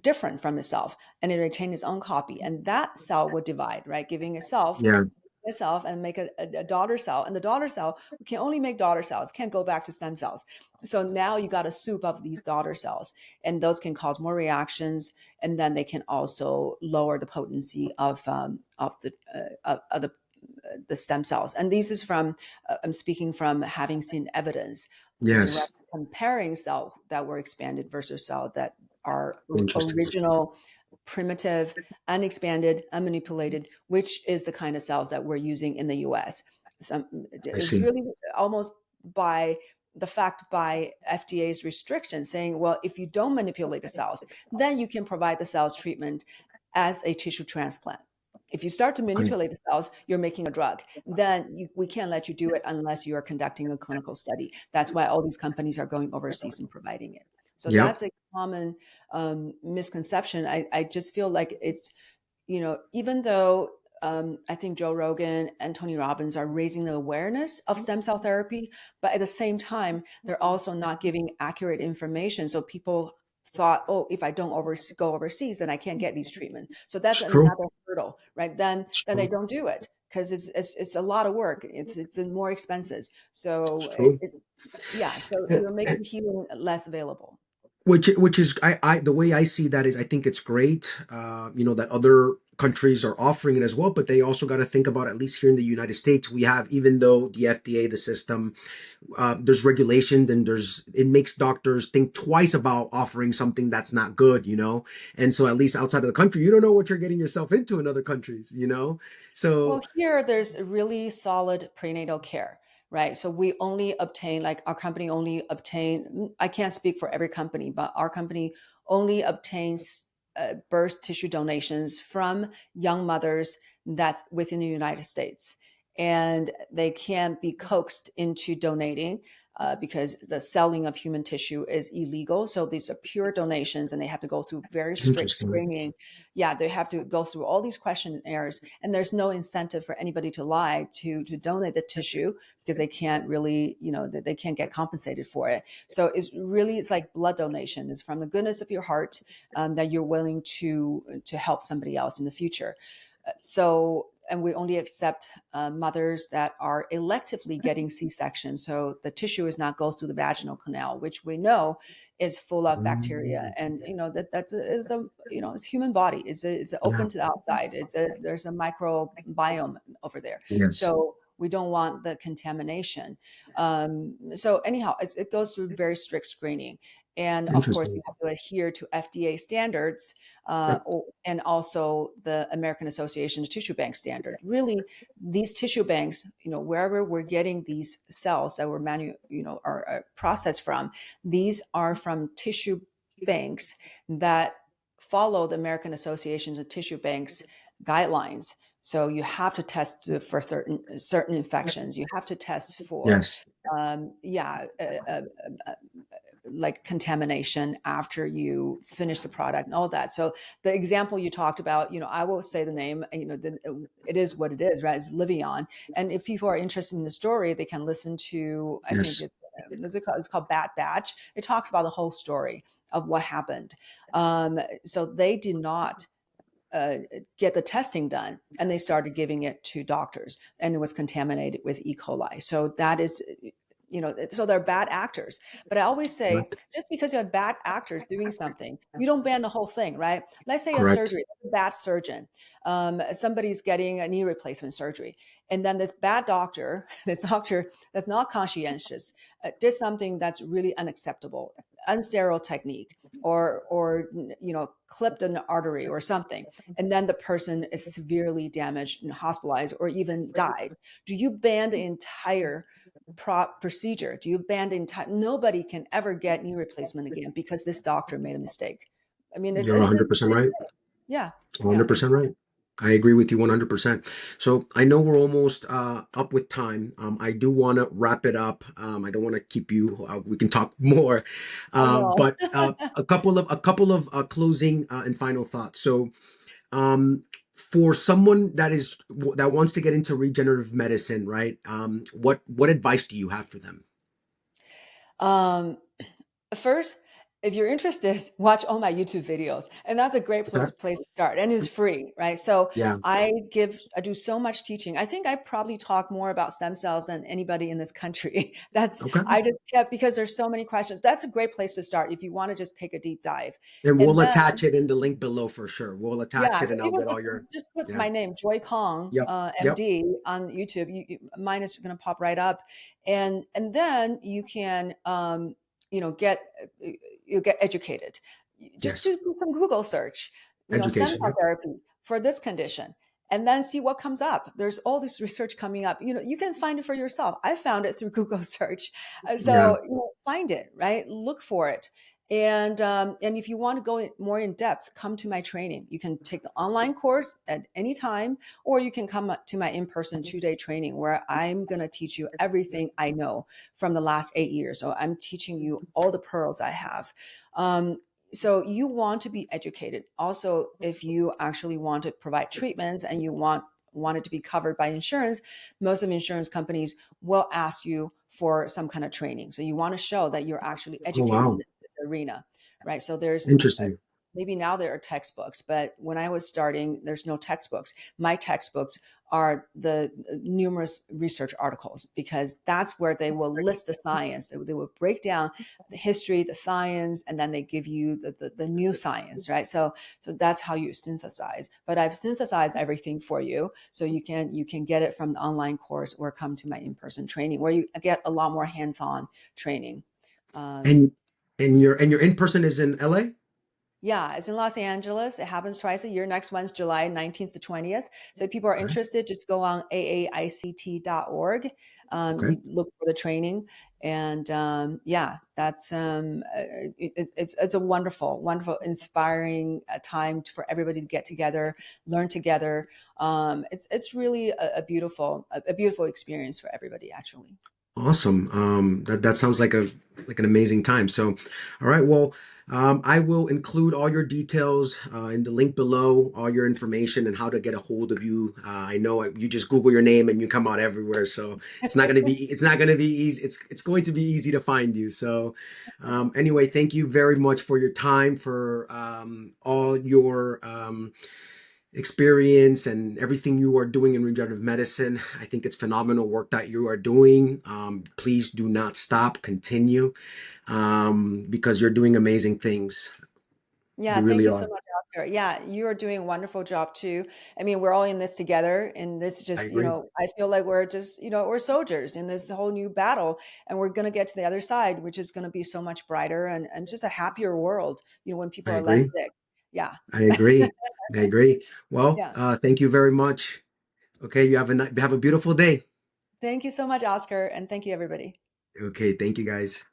different from itself and it retains its own copy. And that cell would divide, right? Giving Yeah. itself and make a daughter cell. And the daughter cell, we can only make daughter cells, can't go back to stem cells. So now you got a soup of these daughter cells, and those can cause more reactions. And then they can also lower the potency of the stem cells. And this is from, I'm speaking from having seen evidence direct Yes. comparing cell that were expanded versus cell that are Interesting. original, primitive, unexpanded, unmanipulated, which is the kind of cells that we're using in the US. I It's see. really almost by the fact by FDA's restriction saying, well, if you don't manipulate the cells, then you can provide the cells treatment as a tissue transplant. If you start to I- manipulate the cells, you're making a drug. Then we can't let you do it unless you are conducting a clinical study. That's why all these companies are going overseas and providing it. So Yep. that's a common misconception. I just feel like it's, even though I think Joe Rogan and Tony Robbins are raising the awareness of stem cell therapy, but at the same time, they're also not giving accurate information. So people thought, oh, if I don't go overseas, then I can't get these treatments. So that's It's true. another hurdle, right? Then It's they true. don't do it because it's a lot of work. It's more expenses. It's So true. it's yeah. So Eh, you're making healing less available. which is I the way I see that is I think it's great, that other countries are offering it as well, but they also got to think about, at least here in the United States, we have, even though the FDA, the system, there's regulation, and it makes doctors think twice about offering something that's not good. And so at least outside of the country, you don't know what you're getting yourself into in other countries. Well, So here there's really solid prenatal care, right? So we only obtain, like our company only obtain, I can't speak for every company, but our company only obtains birth tissue donations from young mothers that's within the United States. And they can't be coaxed into donating because the selling of human tissue is illegal. So these are pure donations and they have to go through very strict interesting. screening. Yeah, they have to go through all these questionnaires and there's no incentive for anybody to lie to donate the tissue because they can't really, they can't get compensated for it. So it's like blood donation. It's from the goodness of your heart that you're willing to help somebody else in the future. And we only accept mothers that are electively getting C-section. So the tissue is not goes through the vaginal canal, which we know is full of bacteria. Mm, And, it's human body. It's yeah. open to the outside. There's a microbiome over there. Yes. So we don't want the contamination. So anyhow, it goes through very strict screening. And of course, you Interesting. have to adhere to FDA standards Yep. and also the American Association of Tissue Bank standard. Really, these tissue banks, wherever we're getting these cells that were are processed from, these are from tissue banks that follow the American Association of Tissue Banks guidelines. So you have to test for certain infections. You have to test for Yes. yeah, like contamination after you finish the product and all that. So the example you talked about, I will say the name, it is what it is, right? It's Livion. And if people are interested in the story, they can listen to, I think Yes. it's called Bad Batch. It talks about the whole story of what happened. So they did not uh, get the testing done, and they started giving it to doctors, and it was contaminated with E. coli. So that is, so they're bad actors. But I always say, Correct. just because you have bad actors doing something, you don't ban the whole thing, right? Let's say a Correct. surgery, a bad surgeon, somebody's getting a knee replacement surgery, and then this bad doctor, this doctor that's not conscientious, did something that's really unacceptable, unsterile technique, or clipped an artery or something, and then the person is severely damaged and hospitalized or even died. Do you ban the entire procedure? Do you ban the entire? Nobody can ever get knee replacement again because this doctor made a mistake. I mean, You're 100% right. yeah, yeah. 100% right. I agree with you 100%. So I know we're almost up with time. I do want to wrap it up. I don't want to keep you. We can talk more, I know. but a couple of closing and final thoughts. So for someone that wants to get into regenerative medicine, right? What advice do you have for them? Um, First, if you're interested, watch all my YouTube videos, and that's a great Okay. place to start, and it's free, right? So Yeah. I do so much teaching. I think I probably talk more about stem cells than anybody in this country. That's Okay. I just kept because there's so many questions. That's a great place to start if you want to just take a deep dive, And and we'll then attach it in the link below for sure. We'll attach yeah, it so and I'll people get all your, just put yeah. my name, Joy Kong, Yep. Yep. MD, on YouTube. Mine is going to pop right up, and then you can get you get educated. Just Yes. do some Google search, stem Education. cell Yep. therapy for this condition, and then see what comes up. There's all this research coming up. You can find it for yourself. I found it through Google search. Yeah. So find it, right? Look for it. And if you want to go more in depth, come to my training. You can take the online course at any time, or you can come to my in-person 2-day training where I'm going to teach you everything I know from the last 8 years. So I'm teaching you all the pearls I have. So you want to be educated. Also, if you actually want to provide treatments and you want it to be covered by insurance, most of insurance companies will ask you for some kind of training. So you want to show that you're actually Oh, educated in wow. this arena, right? So there's Interesting. maybe now there are textbooks, but when I was starting, there's no textbooks. My textbooks are the numerous research articles because that's where they will list the science. They will break down the history, the science, and then they give you the new science, right? So that's how you synthesize. But I've synthesized everything for you, so you can get it from the online course or come to my in-person training where you get a lot more hands-on training. Um, And and your in person is in LA? Yeah, it's in Los Angeles. It happens twice a year. Next one's July 19th to 20th. So if people are Okay. interested, just go on aaict.org. Okay. You look for the training. And yeah, that's it's a wonderful, wonderful, inspiring time for everybody to get together, learn together. It's really a beautiful experience for everybody, actually. Awesome. That sounds like an amazing time. So, all right. Well, I will include all your details in the link below, all your information and how to get a hold of you. I know you just Google your name and you come out everywhere. So it's not gonna be easy. It's going to be easy to find you. So, anyway, thank you very much for your time, for all your experience and everything you are doing in regenerative medicine. I think it's phenomenal work that you are doing. Please do not stop, continue, because you're doing amazing things. Yeah, You thank really you so are. much, Oscar. Yeah, you are doing a wonderful job too. I mean, we're all in this together, and this I just, agree. I feel like we're just, we're soldiers in this whole new battle, and we're going to get to the other side, which is going to be so much brighter and just a happier world, when I people are less agree. sick. Yeah. I agree. I agree. Well, Yeah. thank you very much. Okay, have a beautiful day. Thank you so much, Oscar, and thank you, everybody. Okay, thank you guys.